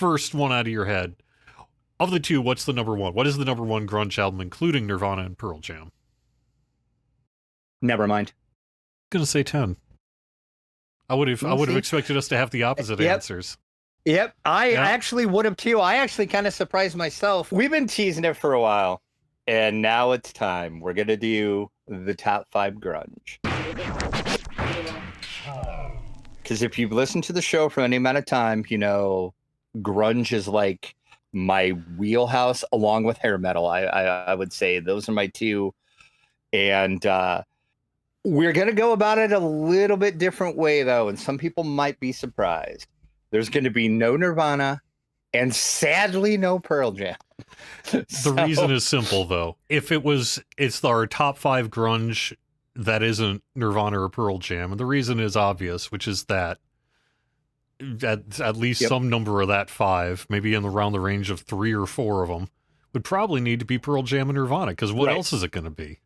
first one out of your head. Of the two, what's the number one? What is the number one grunge album, including Nirvana and Pearl Jam? Nevermind. Gonna say 10. I would have expected us to have the opposite answers. Yep, I actually would have too. I actually kind of surprised myself. We've been teasing it for a while, and now it's time. We're gonna do the top 5 grunge. Because if you've listened to the show for any amount of time, you know grunge is like my wheelhouse, along with hair metal. I would say those are my two, and we're gonna go about it a little bit different way though, and some people might be surprised. There's going to be no Nirvana, and sadly, no Pearl Jam. The reason is simple, though. If it's our top 5 grunge that isn't Nirvana or Pearl Jam, and the reason is obvious, which is that at least some number of that 5, maybe around the range of 3 or 4 of them, would probably need to be Pearl Jam and Nirvana, because what else is it going to be?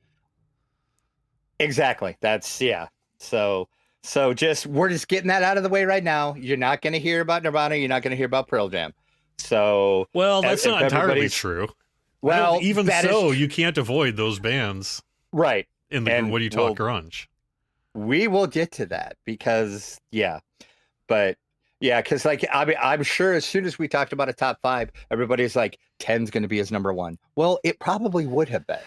Exactly. That's, So we're just getting that out of the way right now. You're not going to hear about Nirvana. You're not going to hear about Pearl Jam. So, well, that's not entirely true. Well, even so, you can't avoid those bands, right? In the what do you talk grunge? We will get to that because because like I'm sure as soon as we talked about a top 5, everybody's like 10's going to be his number 1. Well, it probably would have been.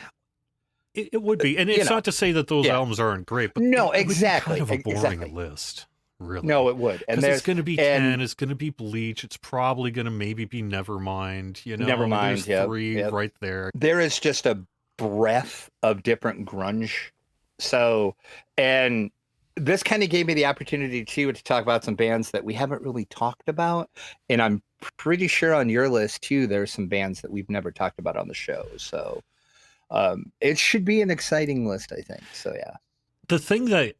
It would be, and it's not to say that those albums aren't great, but no, it exactly, would be kind of a boring list, really. No, it would, and it's going to be 10. It's going to be Bleach. It's probably going to maybe be Nevermind. Nevermind. There's 3 right there. There is just a breadth of different grunge. So, and this kind of gave me the opportunity too to talk about some bands that we haven't really talked about, and I'm pretty sure on your list too, there's some bands that we've never talked about on the show. So. It should be an exciting list, I think. So, yeah. The thing that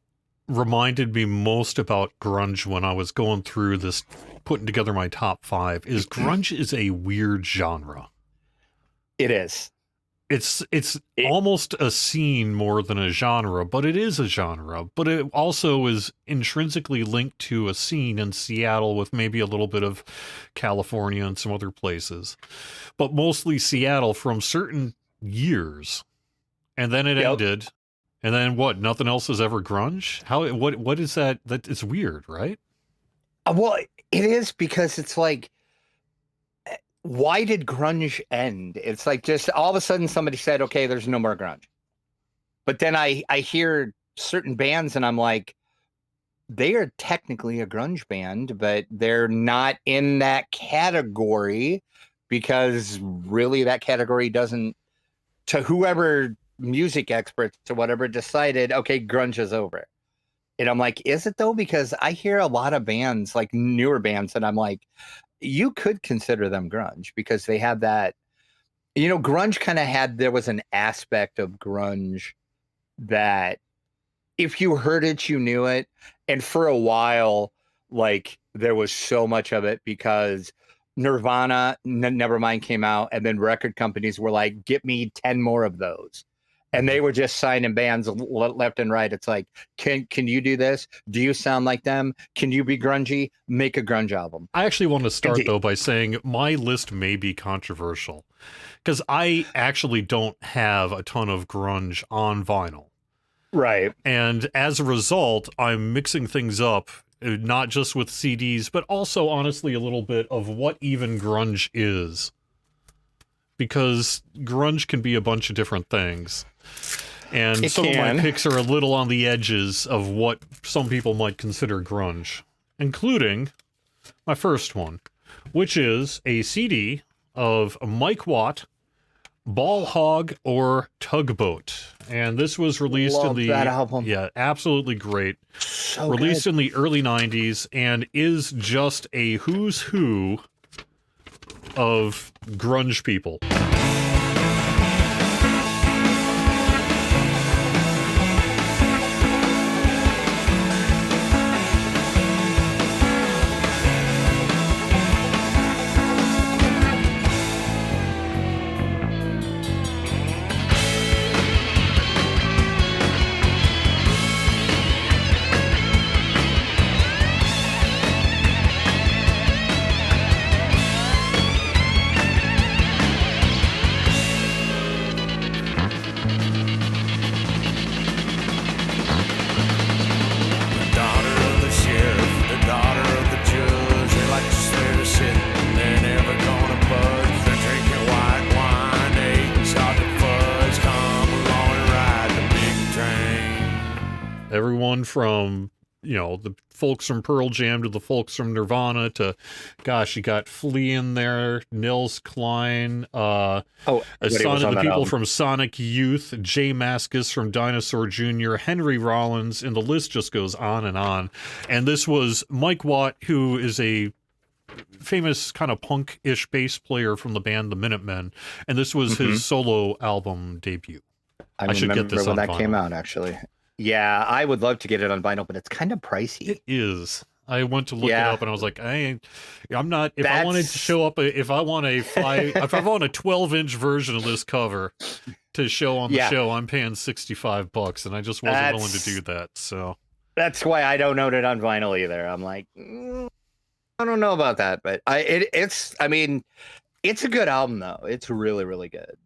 reminded me most about grunge when I was going through this, putting together my top 5, is grunge is a weird genre. It is. It's almost a scene more than a genre, but it is a genre. But it also is intrinsically linked to a scene in Seattle with maybe a little bit of California and some other places. But mostly Seattle from certain years, and then it ended, and then what? Nothing else is ever grunge. What is that? That it's weird, right? Well, it is, because it's like, why did grunge end? It's like just all of a sudden somebody said, okay, there's no more grunge. But then I hear certain bands and I'm like, they are technically a grunge band, but they're not in that category, because really that category doesn't, to whoever music experts or whatever decided, okay, grunge is over. And I'm like, is it though? Because I hear a lot of bands, like newer bands, and I'm like, you could consider them grunge, because they have that, grunge kind of there was an aspect of grunge that if you heard it, you knew it. And for a while, like there was so much of it because Nirvana, Nevermind came out, and then record companies were like, get me 10 more of those. And they were just signing bands left and right. It's like, can you do this? Do you sound like them? Can you be grungy? Make a grunge album. I actually want to start, though, by saying my list may be controversial, because I actually don't have a ton of grunge on vinyl. Right. And as a result, I'm mixing things up, not just with CDs, but also, honestly, a little bit of what even grunge is. Because grunge can be a bunch of different things. And some of my picks are a little on the edges of what some people might consider grunge, including my first one, which is a CD of Mike Watt, Ball Hog or Tugboat. And this was released in the... that album. Yeah, absolutely great. So released good. in the early 90s, and is just a who's who of grunge people. Everyone from, the folks from Pearl Jam to the folks from Nirvana to, gosh, you got Flea in there, Nils Klein, everybody was on the that people album. from Sonic Youth, Jay Mascis from Dinosaur Jr., Henry Rollins, and the list just goes on and on. And this was Mike Watt, who is a famous kind of punk-ish bass player from the band The Minutemen, and this was his solo album debut. I should get this when on that vinyl. came out, actually. Yeah, I would love to get it on vinyl, but it's kind of pricey. It is. I went to look it up, and I was like, I'm not. If I wanted to show up, if I want a 12-inch version of this cover to show on the show, I'm paying $65, and I just wasn't willing to do that. So that's why I don't own it on vinyl either. I'm like, I don't know about that, but it's a good album though. It's really, really good.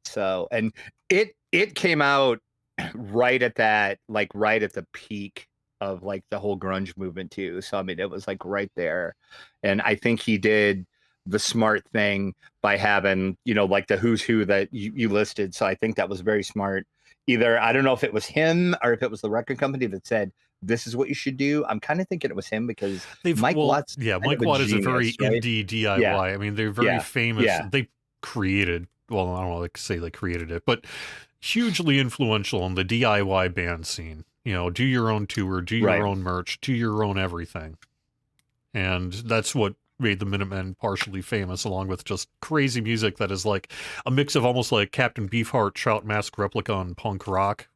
So, and it came out right at the peak of like the whole grunge movement too. So, I mean, it was like right there. And I think he did the smart thing by having, like the who's who that you listed. So I think that was very smart. Either, I don't know if it was him or if it was the record company that said, this is what you should do. I'm kind of thinking it was him because Mike Watt is a very indie DIY. Yeah. I mean, they're very famous. Yeah. They created, well, I don't want to say they created it, but hugely influential in the DIY band scene. Do your own tour, do your own merch, do your own everything. And that's what made the Minutemen partially famous, along with just crazy music that is like a mix of almost like Captain Beefheart, Trout Mask replica, and punk rock,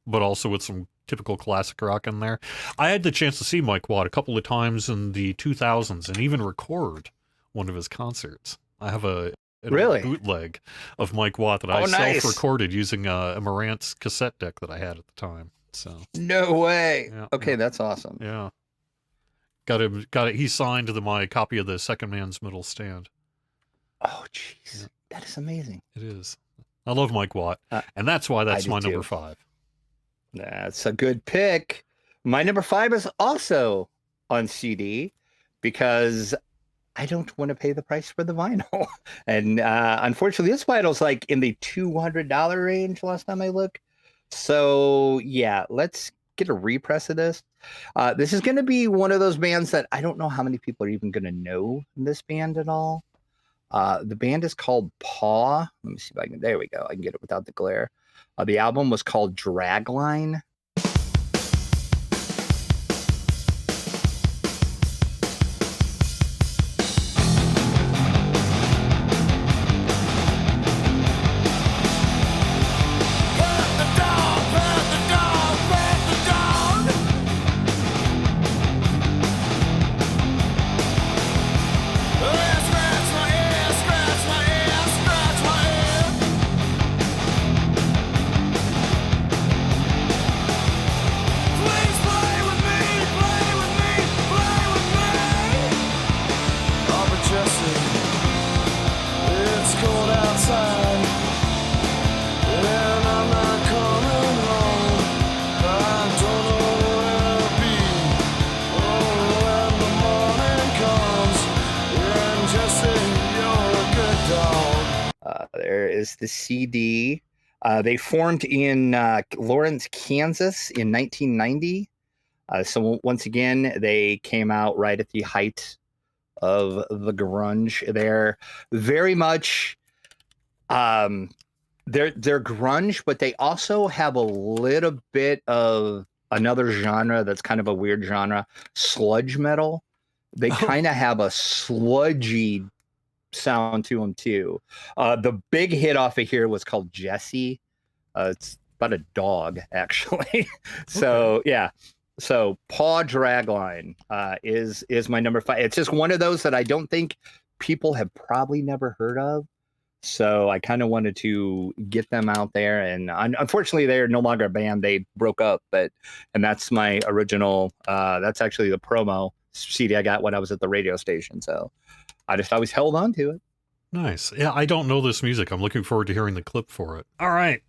but also with some typical classic rock in there. I had the chance to see Mike Watt a couple of times in the 2000s and even record one of his concerts. I have a bootleg of Mike Watt that I self-recorded using a Marantz cassette deck that I had at the time. So no way. Yeah, okay, that's awesome. Yeah. Got it. He signed my copy of the Second Man's Middle Stand. Oh, jeez. Yeah. That is amazing. It is. I love Mike Watt, and that's why that's my number 5. That's a good pick. My number 5 is also on CD because I don't want to pay the price for the vinyl. And unfortunately, this vinyl's like in the $200 range last time I looked. So, yeah, let's get a repress of this. This is going to be one of those bands that I don't know how many people are even going to know this band at all. The band is called Paw. Let me see if I can. There we go. I can get it without the glare. The album was called Dragline. The CD. They formed in Lawrence, Kansas in 1990. So once again, they came out right at the height of the grunge. They're very much they're grunge, but they also have a little bit of another genre that's kind of a weird genre, sludge metal. They kind of have a sludgy sound to them too. The big hit off of here was called Jesse. It's about a dog, actually. So yeah. So Paw Dragline is my number 5. It's just one of those that I don't think people have probably never heard of. So I kind of wanted to get them out there, and unfortunately they're no longer a band. They broke up, and that's my original. That's actually the promo CD I got when I was at the radio station. So I just always held on to it. Nice. Yeah, I don't know this music. I'm looking forward to hearing the clip for it. All right.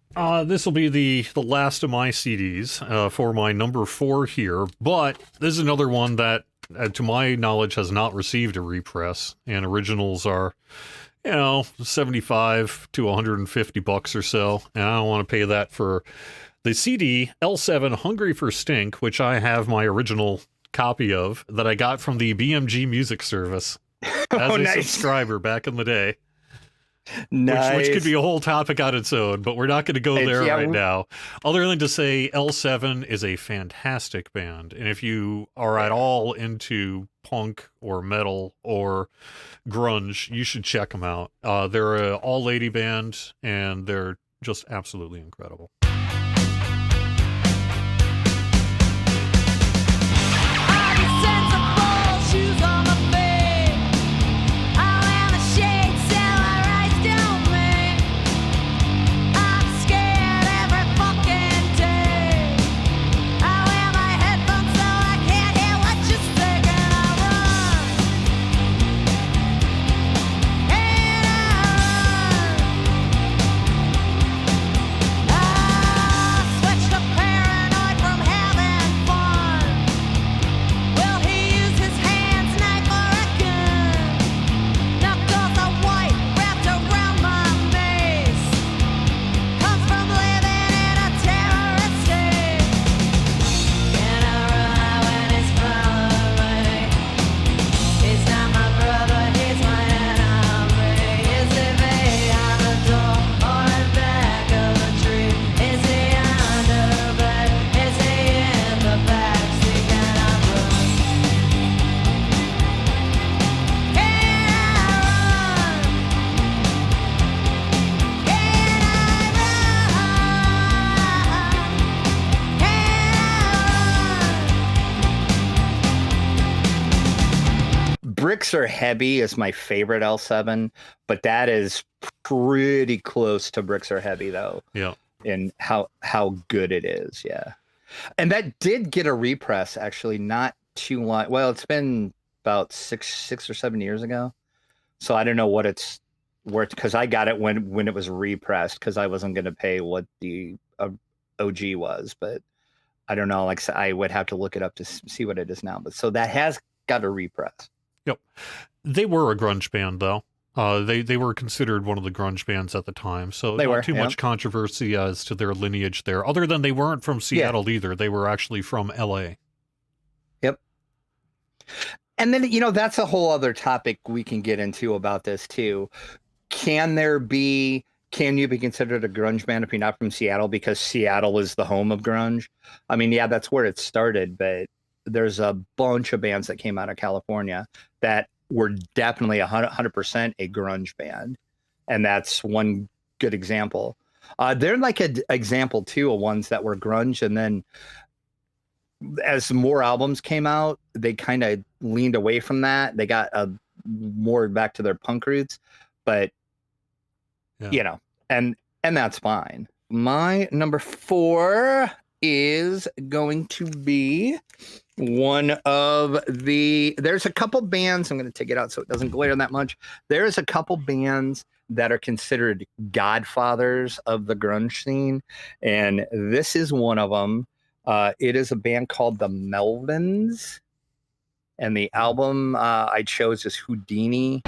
This will be the last of my CDs for my number 4 here, but this is another one that, to my knowledge, has not received a repress, and originals are, $75 to $150 or so, and I don't want to pay that for The CD, L7 Hungry for Stink, which I have my original copy of, that I got from the BMG music service as a subscriber back in the day. Nice. Which could be a whole topic on its own, but we're not going to go there right now. Other than to say L7 is a fantastic band. And if you are at all into punk or metal or grunge, you should check them out. They're an all-lady band, and they're just absolutely incredible. Bricks Are Heavy is my favorite L7, but that is pretty close to Bricks Are Heavy, though. Yeah. And how good it is, yeah. And that did get a repress, actually, not too long. Well, it's been about six or 7 years ago. So I don't know what it's worth, because I got it when it was repressed, because I wasn't going to pay what the OG was. But I don't know. Like, I would have to look it up to see what it is now. But so that has got a repress. Yep. They were a grunge band, though. They were considered one of the grunge bands at the time, so not too much controversy as to their lineage there, other than they weren't from Seattle either. They were actually from LA. Yep. And then, that's a whole other topic we can get into about this, too. Can you be considered a grunge band if you're not from Seattle, because Seattle is the home of grunge? I mean, yeah, that's where it started, but there's a bunch of bands that came out of California that were definitely 100% a grunge band. And that's one good example. They're like an example, too, of ones that were grunge. And then as more albums came out, they kind of leaned away from that. They got more back to their punk roots. But, and that's fine. My number 4 is going to be one of there's a couple bands, I'm going to take it out so it doesn't glare that much. There's a couple bands that are considered godfathers of the grunge scene, and this is one of them. It is a band called the Melvins, and the album I chose is Houdini.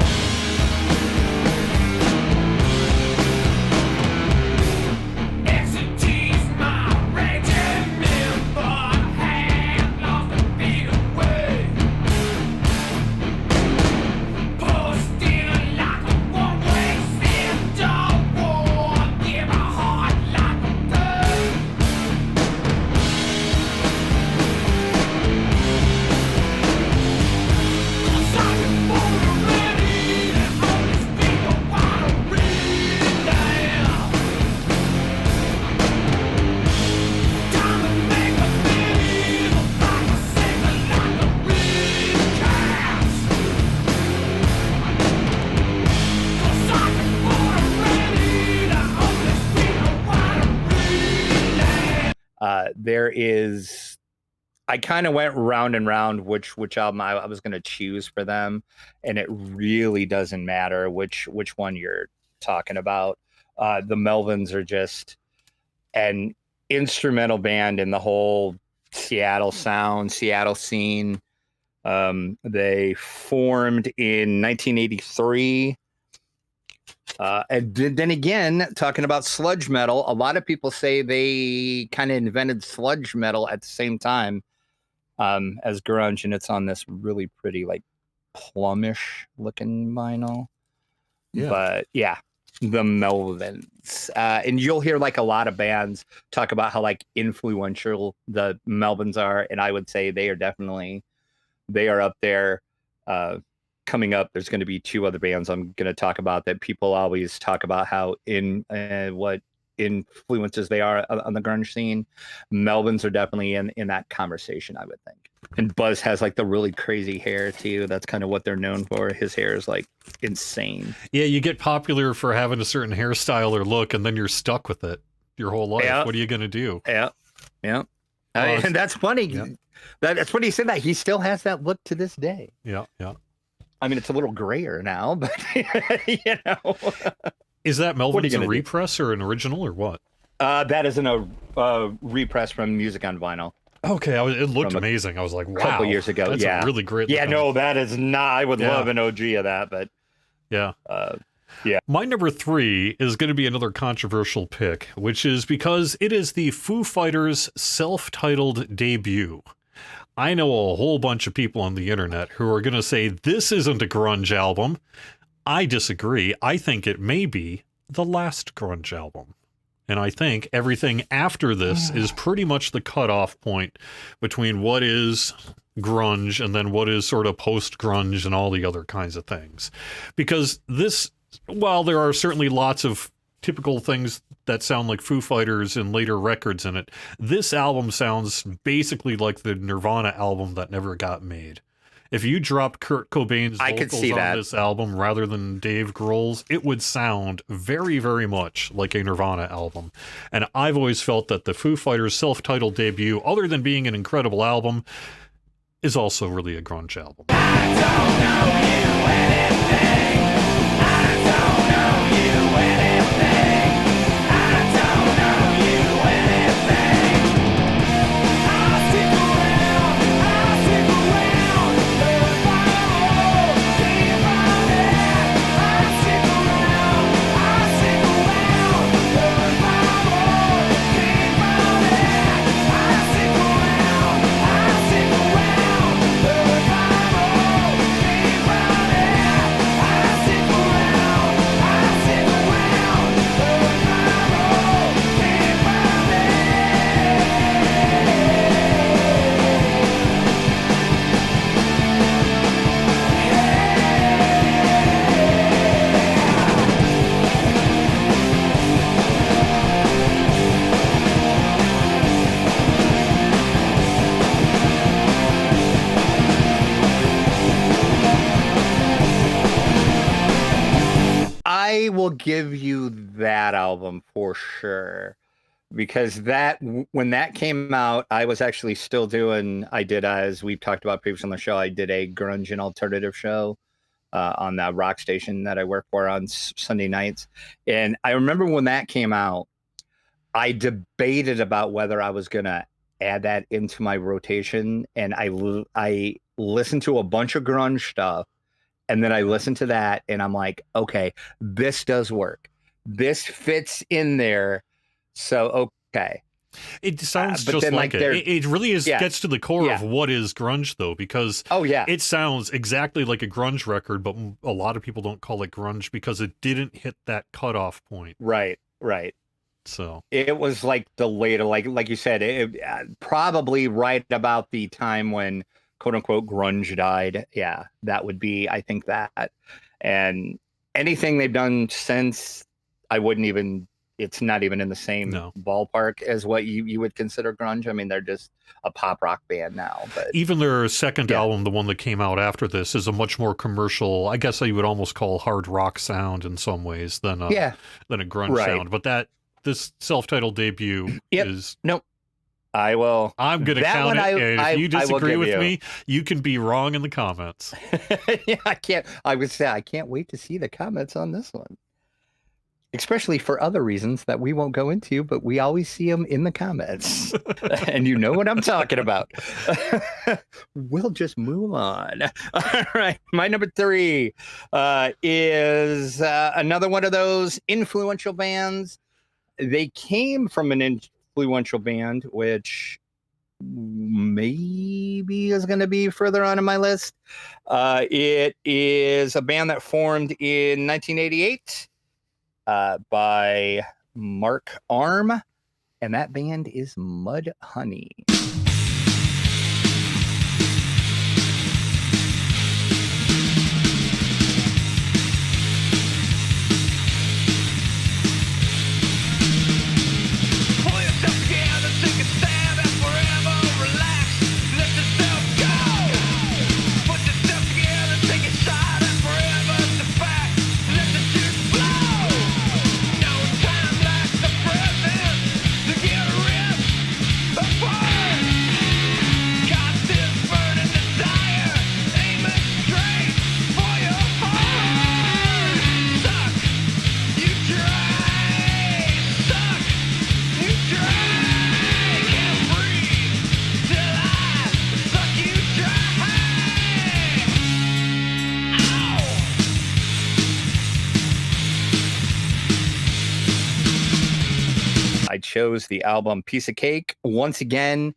I kind of went round and round which album I was going to choose for them, and it really doesn't matter which one you're talking about. The Melvins are just an instrumental band in the whole Seattle sound, Seattle scene. They formed in 1983. And then again, talking about sludge metal, a lot of people say they kind of invented sludge metal at the same time as grunge, and it's on this really pretty, like, plumish looking vinyl. Yeah. But yeah, the Melvins. And you'll hear like a lot of bands talk about how like influential the Melvins are, and I would say they are up there. Coming up, there's going to be two other bands I'm going to talk about that people always talk about how what influences they are on the grunge scene. Melvins are definitely in that conversation, I would think. And Buzz has like the really crazy hair too. That's kind of what they're known for. His hair is like insane. Yeah, you get popular for having a certain hairstyle or look, and then you're stuck with it your whole life. Yeah. What are you going to do? Yeah. And that's funny. Yeah. That's when he said that. He still has that look to this day. Yeah. I mean, it's a little grayer now, but you know. Is that Melvin's a repress or an original or what? That isn't a repress from Music on Vinyl. Okay, it looked amazing. I was like, wow. A couple years ago, that's a really great. Yeah, no, that is not. I would love an OG of that, but yeah. Yeah. My number 3 is going to be another controversial pick, which is because it is the Foo Fighters' self-titled debut. I know a whole bunch of people on the internet who are going to say this isn't a grunge album. I disagree. I think it may be the last grunge album. And I think everything after this is pretty much the cutoff point between what is grunge and then what is sort of post-grunge and all the other kinds of things. Because this, while there are certainly lots of typical things that sound like Foo Fighters and later records in it, this album sounds basically like the Nirvana album that never got made. If you dropped Kurt Cobain's vocals on this album rather than Dave Grohl's, it would sound very, very much like a Nirvana album. And I've always felt that the Foo Fighters' self-titled debut, other than being an incredible album, is also really a grunge album. I don't know you anything. I don't know you anything. I don't know you anything. I'll stick around. I'll stick around. If I won't keep running. I'll stick around. I'll stick around. If I won't keep running. I'll stick around. I'll stick around. If I won't keep running. I'll stick around. I'll stick around. If I won't keep running. I will give you that album for sure, because when that came out, I was actually still as we've talked about previously on the show, I did a grunge and alternative show on that rock station that I work for on Sunday nights. And I remember when that came out, I debated about whether I was going to add that into my rotation. And I listened to a bunch of grunge stuff. And then I listened to that and I'm like, okay, this does work. This fits in there. So, okay. It sounds just like it. It really is gets to the core of what is grunge, though, because it sounds exactly like a grunge record, but a lot of people don't call it grunge because it didn't hit that cutoff point. Right. So it was like the later, like you said, probably right about the time when quote unquote grunge died. Yeah, that would be, I think that. And anything they've done since, it's not even in the same ballpark as what you would consider grunge. I mean, they're just a pop rock band now. But even their second album, the one that came out after this, is a much more commercial, I guess you would almost call hard rock sound in some ways than a grunge sound. But this self-titled debut is... Nope. I will. I'm going to count it. And if you disagree with me, you can be wrong in the comments. I can't. I would say I can't wait to see the comments on this one. especially for other reasons that we won't go into, but we always see them in the comments. And you know what I'm talking about. We'll just move on. All right. My number 3 is another one of those influential bands. They came from an influential band, which maybe is going to be further on in my list. It is a band that formed in 1988 by Mark Arm, and that band is Mudhoney. Pull yourself together, take a stab and forever relax. Let yourself go. Put yourself together, take a shot and forever the fact. Let the juice flow. No time like the present to get a rip apart. Got this burning desire, aim it straight for your heart. Suck, you try. Suck, you try. Can't breathe till I suck you dry. Ow! I chose the album Piece of Cake. Once again,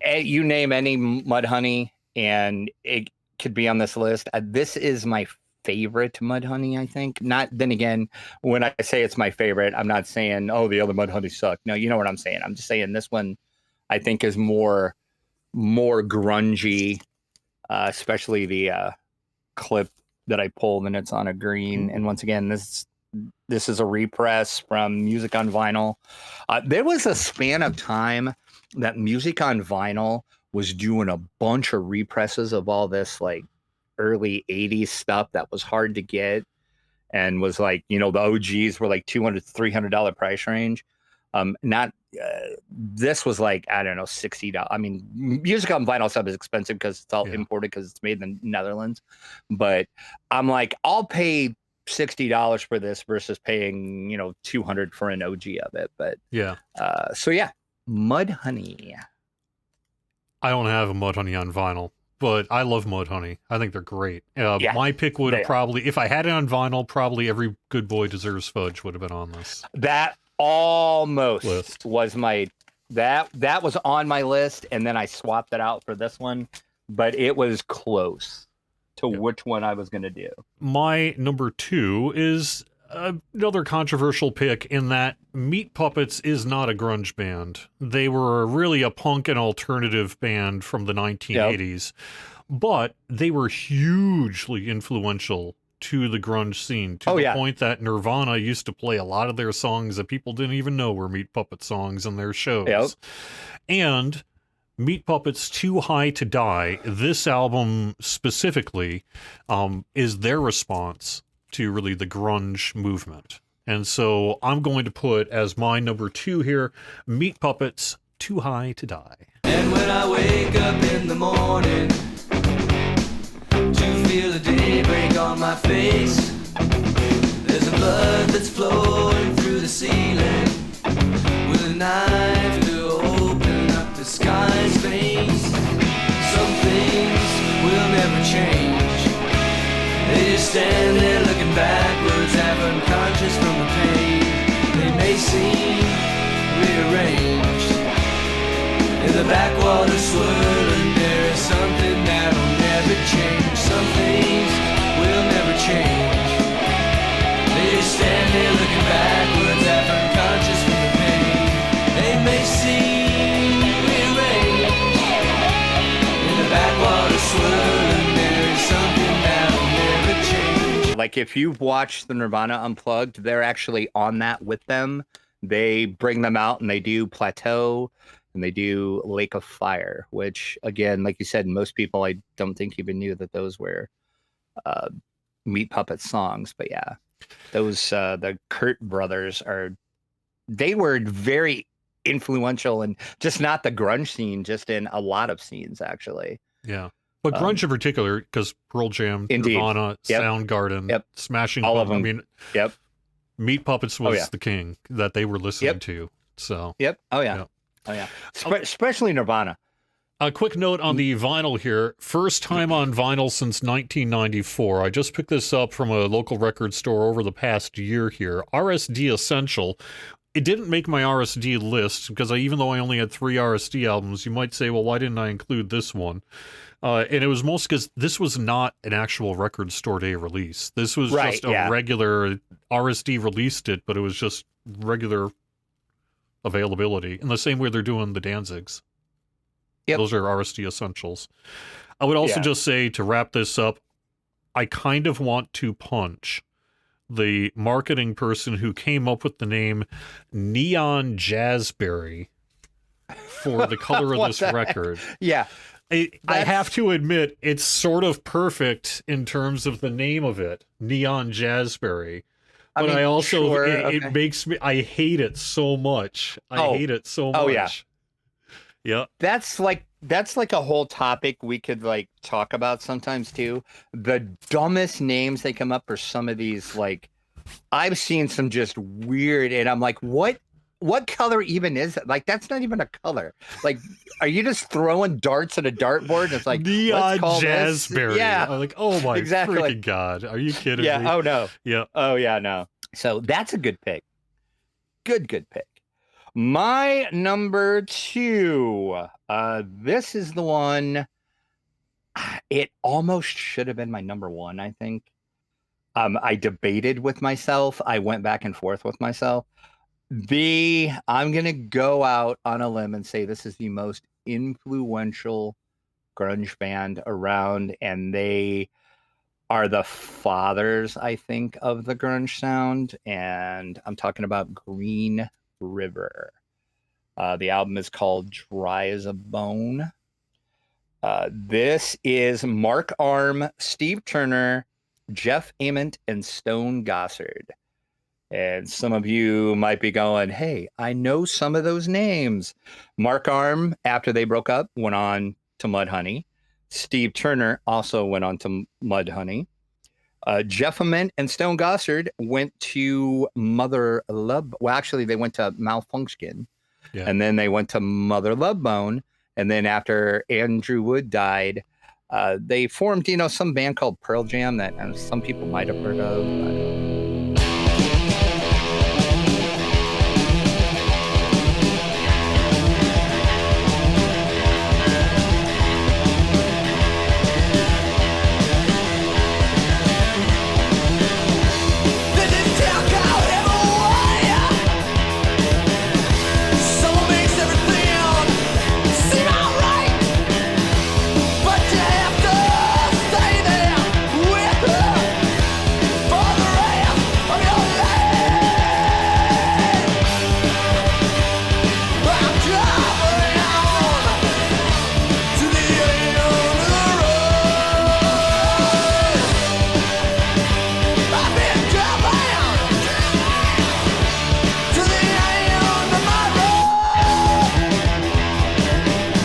you name any Mudhoney and it could be on this list. This is my favorite Mudhoney, I think. Not, then again, when I say it's my favorite, I'm not saying, oh, the other Mudhoney suck. No, you know what I'm saying. I'm just saying this one, I think, is more grungy, especially the clip that I pulled and it's on a green. And once again, this is a repress from Music on Vinyl. There was a span of time that Music on Vinyl was doing a bunch of represses of all this like early 80s stuff that was hard to get and was like, you know, the OGs were like $200 $300 price range. This was like, I don't know, $60. I mean, Music on Vinyl stuff is expensive because it's all imported because it's made in the Netherlands. But I'm like, I'll pay $60 for this versus paying, you know, $200 for an OG of it. But Yeah. So yeah, Mudhoney. I don't have a Mudhoney on vinyl, but I love Mudhoney. I think they're great. Yeah, my pick would they have are. probably, if I had it on vinyl, probably Every Good Boy Deserves Fudge would have been on this. That almost List. was my that was on my list, and then I swapped it out for this one, but it was close to which one I was going to do. My number 2 is another controversial pick in that Meat Puppets is not a grunge band. They were really a punk and alternative band from the 1980s, but they were hugely influential to the grunge scene, to the point that Nirvana used to play a lot of their songs that people didn't even know were Meat Puppet songs in their shows. And Meat Puppets' Too High to Die, this album specifically, is their response to really the grunge movement. And so I'm going to put as my number 2 here, Meat Puppets' Too High to Die. And when I wake up in the morning to feel the daybreak on my face, there's a blood that's flowing through the ceiling with a knife to open up the sky's veins. Some things will never change. They just stand there looking backwards, half unconscious from the pain. They may seem rearranged in the backwater swirling. There is something that'll never change. Some things will never change. They just stand there looking backwards, half unconscious from the pain. They may seem rearranged in the backwater swirling. There is something that'll never change. Like if you've watched the Nirvana Unplugged, they're actually on that with them. They bring them out and they do Plateau and they do Lake of Fire, which again, like you said, most people I don't think even knew that those were Meat Puppet songs. But yeah, those the Kurt brothers they were very influential and just not the grunge scene, just in a lot of scenes actually. Yeah. But grunge in particular, because Pearl Jam, Indeed. Nirvana, Soundgarden, Smashing all of Pumpkins, them. I mean, Meat Puppets was yeah. the king that they were listening Yep. to. So Yep. Oh yeah. Yeah. Oh yeah. Especially Nirvana. a quick note on the vinyl here. First time on vinyl since 1994. I just picked this up from a local record store over the past year here. RSD Essential. It didn't make my RSD list because even though I only had 3 RSD albums, you might say, well, why didn't I include this one? And it was most because this was not an actual record store day release. This was Right, just a yeah. regular RSD released it, but it was just regular availability in the same way they're doing the Danzigs. Yep. Those are RSD essentials. I would also Yeah. just say, to wrap this up, I kind of want to punch the marketing person who came up with the name Neon Jazzberry for the color of What this the heck? record. Yeah. I That's- have to admit, it's sort of perfect in terms of the name of it, Neon Jazzberry. But I, mean, also, sure, it okay. makes me, I hate it so much. I Oh. hate it so much. Oh, yeah. Yeah. That's like a whole topic we could like talk about sometimes too. The dumbest names they come up for some of these, like I've seen some just weird, and I'm like, what color even is it? Like, that's not even a color. Like, are you just throwing darts at a dartboard? It's like Neon let's call this- Jazzberry. Yeah. I'm like, oh my Exactly. freaking God. Are you kidding me? Yeah. Oh no. Yeah. Oh yeah, no. So that's a good pick. Good pick. My number 2. This is the one. It almost should have been my number 1, I think. I debated with myself. I went back and forth with myself. I'm gonna go out on a limb and say this is the most influential grunge band around, and they are the fathers, I think, of the grunge sound. And I'm talking about Green River. The album is called Dry as a Bone. This is Mark Arm, Steve Turner, Jeff Ament, and Stone Gossard. And some of you might be going, hey, I know some of those names. Mark Arm, after they broke up, went on to Mudhoney. Steve Turner also went on to Mudhoney. Jeff Ament and Stone Gossard went to Mother Love. Well, actually, they went to Malfunction. Yeah. And then they went to Mother Love Bone. And then after Andrew Wood died, they formed, some band called Pearl Jam that some people might have heard of.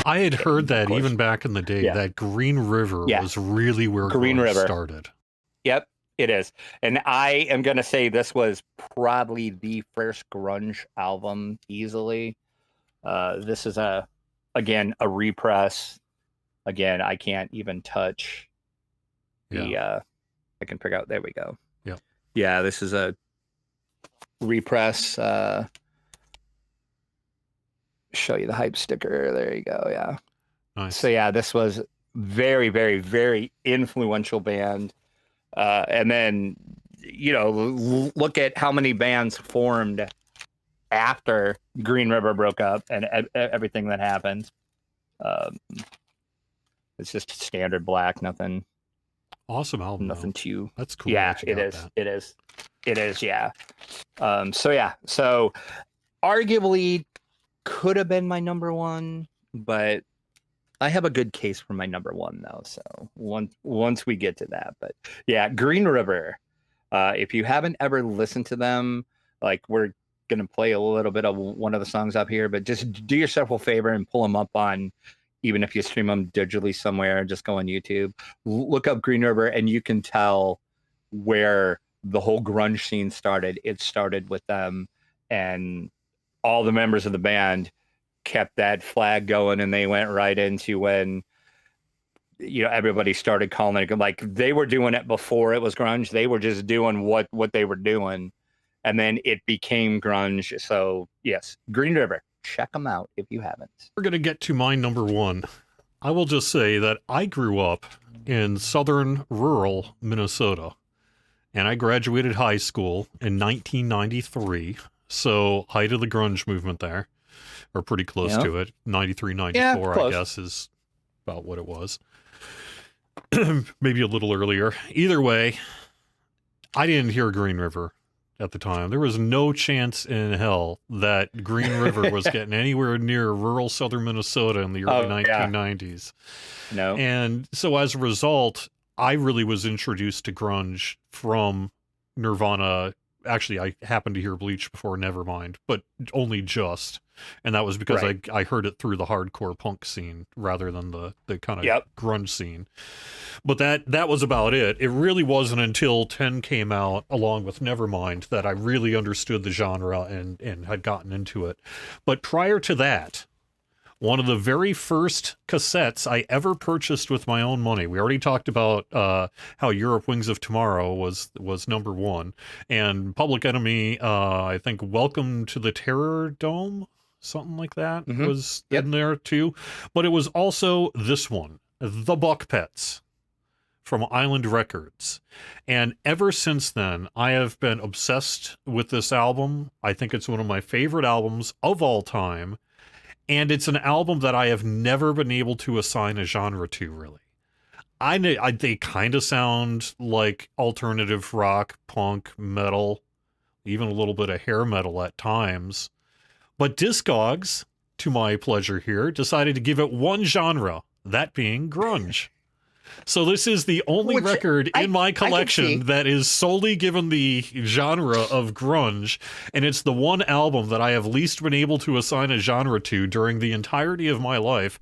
I had heard that course. even back in the day, Yeah. that Green River Yeah. was really where Green grunge River. started. Yep, it is. And I am going to say this was probably the first grunge album easily. This is again, a repress. Again, I can't even touch the, I can figure out, there we go. Yep. Yeah, this is a repress. Show you the hype sticker. There you go. Yeah. Nice. So yeah, this was very, very, very influential band. And then, look at how many bands formed after Green River broke up and everything that happened. It's just standard black, nothing Awesome album. nothing though. too. That's cool. Yeah, that you it got is. that. It is. It is. Yeah. So arguably could have been my number 1, but I have a good case for my number 1 though. So once we get to that, but yeah, Green River. If you haven't ever listened to them, like, we're gonna play a little bit of one of the songs up here, but just do yourself a favor and pull them up on, even if you stream them digitally somewhere, just go on YouTube, look up Green River, and you can tell where the whole grunge scene started, it started with them, and all the members of the band kept that flag going, and they went right into when, you know, everybody started calling it, like, they were doing it before it was grunge. They were just doing what they were doing, and then it became grunge. So yes, Green River, check them out if you haven't. We're going to get to my number one. I will just say that I grew up in southern rural Minnesota, and I graduated high school in 1993. So height of the grunge movement there, or pretty close to it. 93, 94, I guess, is about what it was. Maybe a little earlier. Either way, I didn't hear Green River at the time. There was no chance in hell that Green River was getting anywhere near rural southern Minnesota in the early 1990s. No. And so as a result, I really was introduced to grunge from Nirvana. Actually, I happened to hear Bleach before Nevermind, but only just. And that was because I heard it through the hardcore punk scene rather than the kind of grunge scene. But that was about it. It really wasn't until 10 came out along with Nevermind that I really understood the genre and had gotten into it. But prior to that, one of the very first cassettes I ever purchased with my own money. We already talked about how Europe Wings of Tomorrow was number one. And Public Enemy, I think Welcome to the Terror Dome, something like that, was in there too. But it was also this one, The Buck Pets, from Island Records. And ever since then, I have been obsessed with this album. I think it's one of my favorite albums of all time. And it's an album that I have never been able to assign a genre to, really. They kind of sound like alternative rock, punk, metal, even a little bit of hair metal at times. But Discogs, to my pleasure here, decided to give it one genre, that being grunge. So this is the only record in my collection that is solely given the genre of grunge, and it's the one album that I have least been able to assign a genre to during the entirety of my life.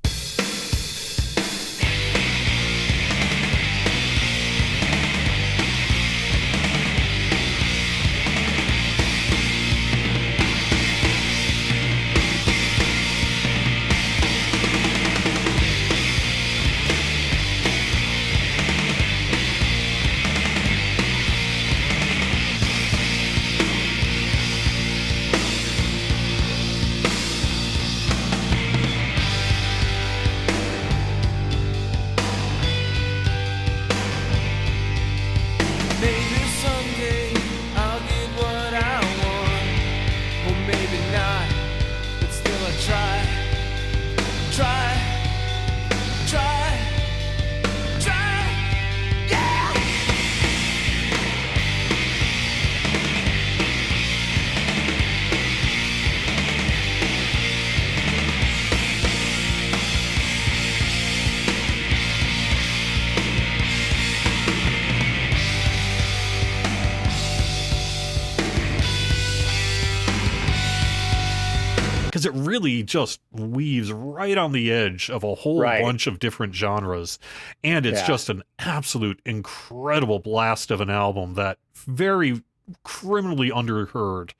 It really just weaves right on the edge of a whole bunch of different genres. And it's just an absolute incredible blast of an album that very criminally underheard.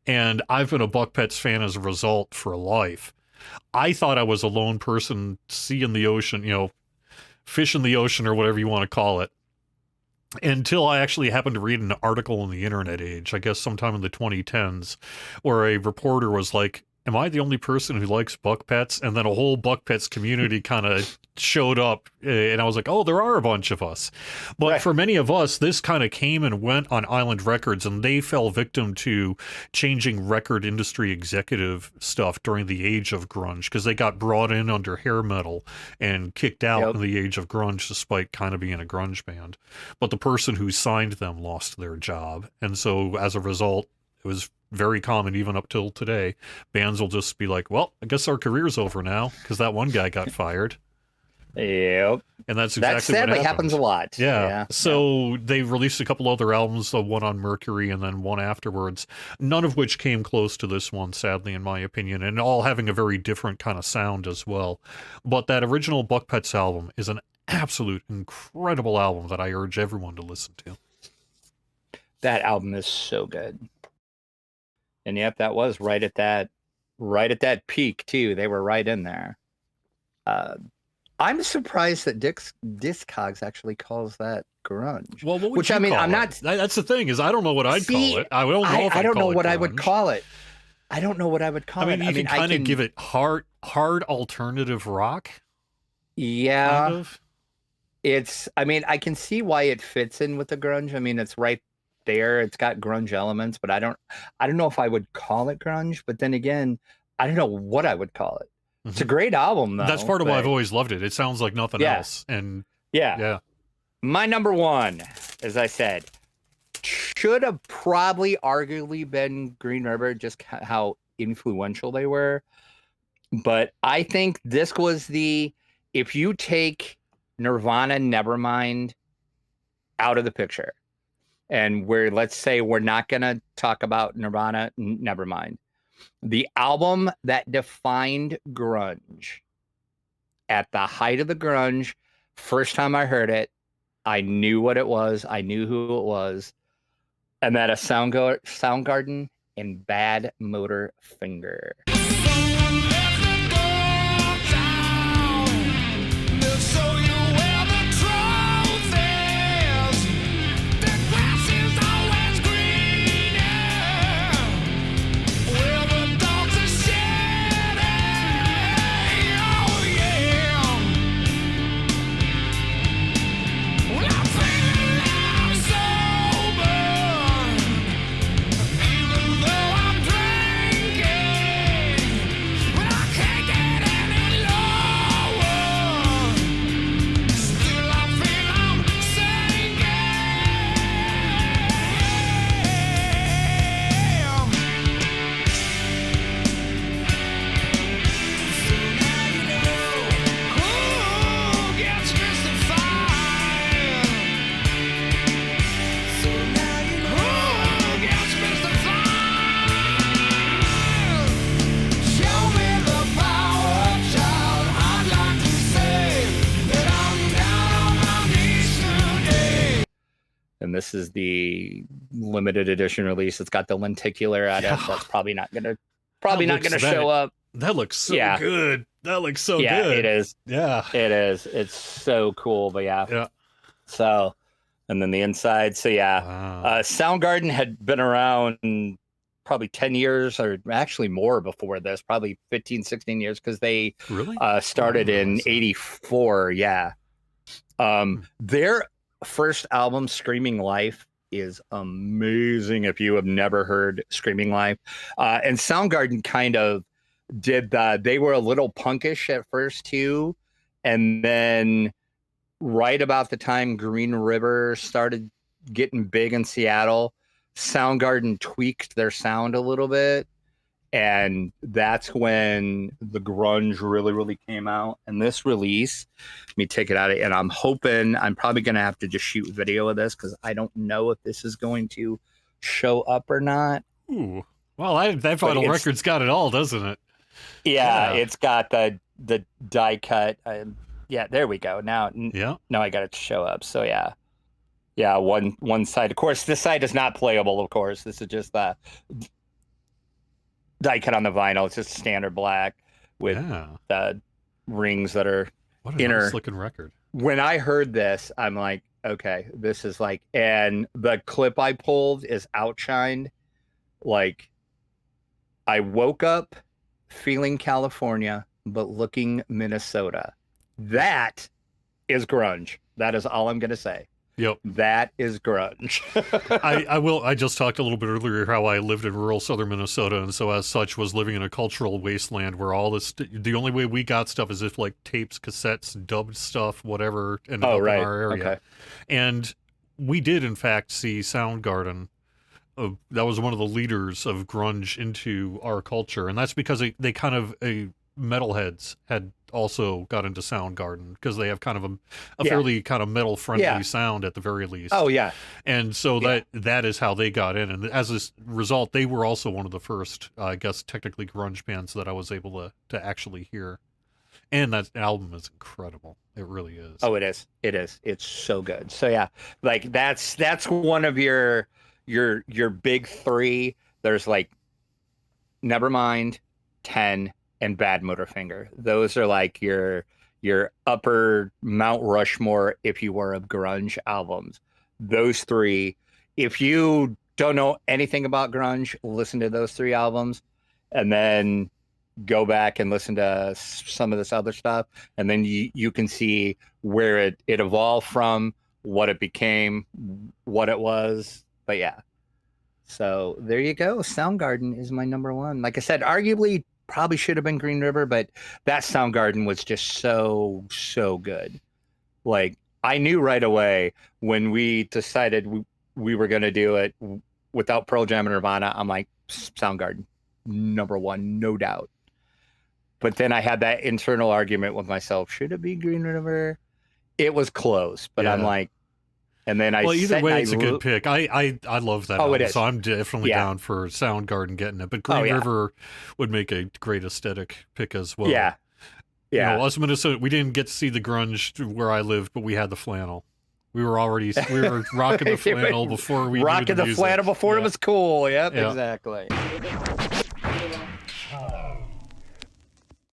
And I've been a Buck Pets fan as a result for life. I thought I was a lone person seeing the ocean, you know, fish in the ocean or whatever you want to call it. Until I actually happened to read an article in the internet age, I guess sometime in the 2010s, where a reporter was like, am I the only person who likes Buck Pets? And then a whole Buck Pets community kind of showed up, and I was like, oh, there are a bunch of us. But for many of us, this kind of came and went on Island Records, and they fell victim to changing record industry executive stuff during the age of grunge, because they got brought in under hair metal and kicked out in the age of grunge, despite kind of being a grunge band. But the person who signed them lost their job. And so as a result, it was very common, even up till today, bands will just be like, well, I guess our career's over now because that one guy got fired. Yep. And that's exactly what happens a lot. Yeah. So they released a couple other albums, one on Mercury and then one afterwards, none of which came close to this one, sadly, in my opinion, and all having a very different kind of sound as well. But that original Buck Pets album is an absolute incredible album that I urge everyone to listen to. That album is so good. And yep, that was right at that peak too. They were right in there. I'm surprised that Discogs actually calls that grunge. Well, what would Which you I mean, call I'm it? not. That's the thing is I don't know what I'd See, call it. I don't know if I I'd don't know call it what I would grunge. call it. I don't know what I would call I mean, it. you can kind of give it hard alternative rock. Yeah, Kind of. it's. I mean, I can see why it fits in with the grunge. I mean, it's right there. It's got grunge elements, but I don't know if I would call it grunge. But then again, I don't know what I would call it. It's a great album, though. That's part of why I've but always loved it. It sounds like nothing Yeah. else. And yeah. My number one, as I said, should have probably arguably been Green River, just how influential they were. But I think this was if you take Nirvana, Nevermind out of the picture, and let's say we're not going to talk about Nirvana, Nevermind, the album that defined grunge at the height of the grunge, first time I heard it, I knew what it was. I knew who it was. And that is Soundgarden and Bad Motor Finger. And this is the limited edition release. It's got the lenticular at it. That's probably not gonna show up. That looks so good. That looks so good. Yeah, it is. Yeah. It is. It's so cool. But yeah. Yeah. So, and then the inside. So yeah, Wow. Soundgarden had been around probably 10 years or actually more before this, probably 15, 16 years, because they Really? started in 84. Yeah. Their first album, Screaming Life, is amazing if you have never heard Screaming Life. And Soundgarden kind of did that. They were a little punkish at first too. And then right about the time Green River started getting big in Seattle, Soundgarden tweaked their sound a little bit. And that's when the grunge really, really came out. And this release, let me take it out. And I'm hoping, I'm probably going to have to just shoot video of this because I don't know if this is going to show up or not. Ooh. Well, that vinyl record's got it all, doesn't it? Yeah, it's got the die cut. Yeah, there we go. Now I got it to show up. So yeah, one side. Of course, this side is not playable. Of course, this is just the die cut on the vinyl. It's just standard black with the rings that are what a nice looking record. When I heard this, I'm like, okay, this is like, and the clip I pulled is outshined. Like, I woke up feeling California, but looking Minnesota. That is grunge. That is all I'm going to say. Yep. That is grunge. I just talked a little bit earlier how I lived in rural southern Minnesota, and so as such was living in a cultural wasteland where all this, the only way we got stuff is if like tapes, cassettes, dubbed stuff, whatever ended up in our area. Okay. And we did in fact see Soundgarden. That was one of the leaders of grunge into our culture, and that's because they kind of metalheads had also got into Soundgarden because they have kind of a fairly kind of metal friendly sound at the very least. Oh yeah. And so that is how they got in, and as a result, they were also one of the first, I guess, technically grunge bands that I was able to actually hear. And that album is incredible. It really is. Oh, it is. It is. It's so good. So yeah, like that's one of your your big three. There's like Nevermind, 10, and Bad Motorfinger. Those are like your upper Mount Rushmore, if you were, of grunge albums. Those three. If you don't know anything about grunge, listen to those three albums, and then go back and listen to some of this other stuff, and then you can see where it evolved from, what it became, what it was. But yeah. So there you go. Soundgarden is my number one. Like I said, arguably probably should have been Green River, but that Soundgarden was just so good. Like I knew right away when we decided we were going to do it without Pearl Jam and Nirvana. I'm like, Soundgarden, number one, no doubt. But then I had that internal argument with myself. Should it be Green River? It was close, but I'm like, and then either way, it's a good pick. I love that. Oh, album, it is. So I'm definitely down for Soundgarden getting it. But Green River would make a great aesthetic pick as well. Yeah. Yeah. You know, us Minnesota, we didn't get to see the grunge where I lived, but we had the flannel. We were rocking the flannel before we rocking the flannel before it was cool. Yep, Yeah. exactly.